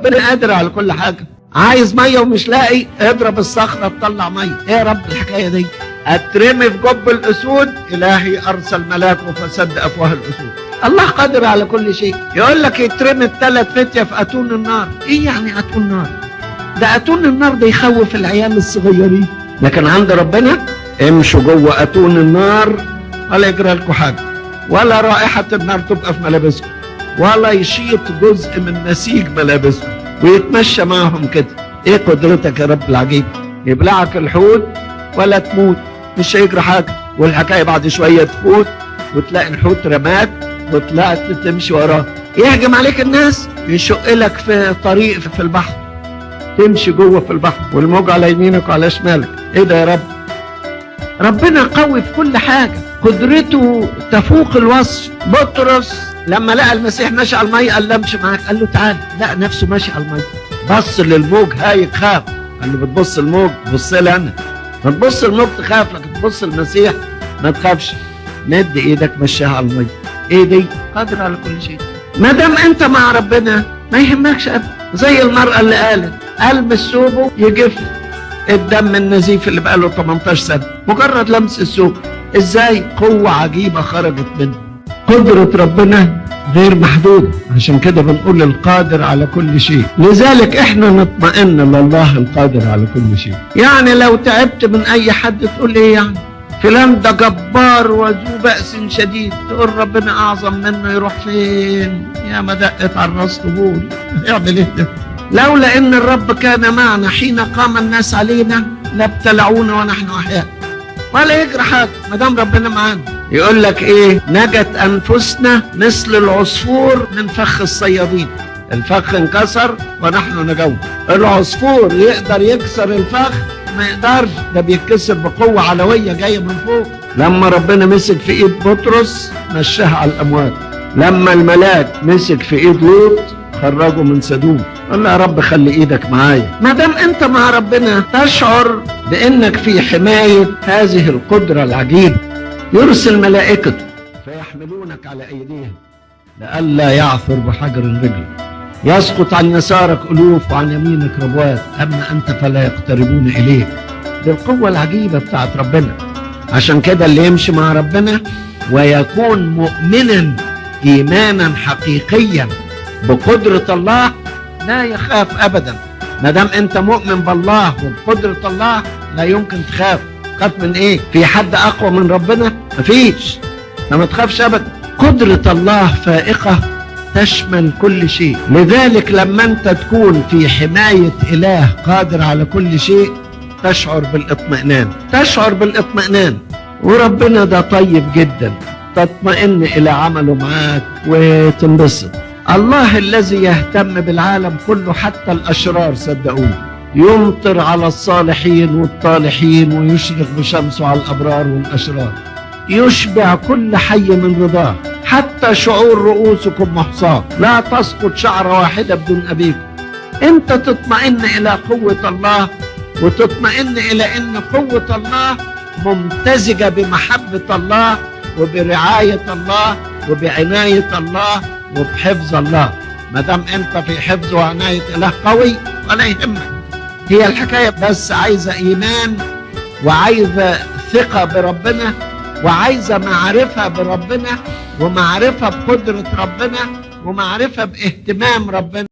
ربنا قادر على كل حاجة. عايز مية ومش لاقي، اضرب الصخرة تطلع مية. ايه يا رب الحكاية دي؟ اترمي في جب الاسود، الهي ارسل ملاكه فسد افواه الاسود. الله قادر على كل شيء. يقول لك يترمي ال3 فتية في اتون النار. ايه يعني اتون نار؟ ده اتون النار ده يخوف العيال الصغيرين، لكن عند ربنا امشوا جوه اتون النار ولا يجرى لكم حاجة، ولا رائحة النار تبقى في ملابسكم، ولا يشيط جزء من نسيج ملابسكم، ويتمشى معهم كده. ايه قدرتك يا رب العجيب؟ يبلعك الحوت ولا تموت، مش هيجرى حاجة. والحكاية بعد شوية تفوت وتلاقي الحوت رماك وطلعت تمشي وراه. يهجم عليك الناس، يشق لك في طريق في البحر، تمشي جوه في البحر والموج على يمينك وعلى شمالك. ايه ده يا رب؟ ربنا قوي في كل حاجة، قدرته تفوق الوصف. بطرس لما لقى المسيح ماشي على المية قال له امشي معاك، قال له تعال، لقى نفسه ماشي على المية، بص للموج هايج خاف. قال له بتبص الموج؟ بص لي انا. ما تبص الموج تخاف، لكن تبص المسيح ما تخافش. مد ايدك مشيها على المية. ايه دي؟ قادر على كل شيء. ما دام انت مع ربنا ما يهمكش ابدا. زي المرأة اللي قالت المس ثوبه يجف الدم النزيف اللي بقاله 18 سنة، مجرد لمس الثوب. ازاي؟ قوة عجيبة خرجت منه. قدرة ربنا غير محدودة، عشان كده بنقول القادر على كل شيء. لذلك احنا نطمئن لله القادر على كل شيء. يعني لو تعبت من اي حد تقول ايه يعني؟ فلان ده جبار وذو بأس شديد، تقول ربنا اعظم منه يروح فين؟ يا ما دقت على الراس طبول، يعمل ايه ده؟ لولا ان الرب كان معنا حين قام الناس علينا لابتلعونا ونحن احياء. ولا يجرى حاجه ما دام ربنا معانا. يقول لك ايه؟ نجت انفسنا مثل العصفور من فخ الصيادين. الفخ انكسر ونحن نجوم. العصفور يقدر يكسر الفخ؟ ما يقدرش، ده بيتكسر بقوه علويه جايه من فوق. لما ربنا مسك في ايد بطرس مشاها على الاموات. لما الملاك مسك في ايد لوط خرجوا من سدوم. قال له يا رب خلي ايدك معايا. ما دام انت مع ربنا تشعر بانك في حمايه هذه القدره العجيبه. يرسل ملائكته فيحملونك على ايديهم لئلا يعثر بحجر رجله. يسقط عن يسارك الوف وعن يمينك ربوات، اما انت فلا يقتربون اليك. دي القوه العجيبه بتاعت ربنا. عشان كده اللي يمشي مع ربنا ويكون مؤمنا ايمانا حقيقيا بقدره الله لا يخاف ابدا. ما دام انت مؤمن بالله وبقدره الله لا يمكن تخاف. تخاف من ايه؟ في حد اقوى من ربنا؟ مفيش. ما تخافش ابدا. قدره الله فائقه تشمل كل شيء. لذلك لما انت تكون في حمايه اله قادر على كل شيء تشعر بالاطمئنان. تشعر بالاطمئنان. وربنا ده طيب جدا، تطمئن الى عمله معاك وتنبسط. الله الذي يهتم بالعالم كله حتى الأشرار صدقوني، يمطر على الصالحين والطالحين ويشرق بشمسه على الأبرار والأشرار، يشبع كل حي من رضاه. حتى شعور رؤوسكم محصاة، لا تسقط شعرة واحدة بدون أبيكم. أنت تطمئن إلى قوة الله، وتطمئن إلى أن قوة الله ممتزجة بمحبة الله وبرعاية الله وبعناية الله وبحفظ الله. ما دام انت في حفظ وعناية اله قوي ولا يهمك. هي الحكاية بس عايزة ايمان، وعايزة ثقة بربنا، وعايزة معرفة بربنا، ومعرفة بقدرة ربنا، ومعرفة باهتمام ربنا.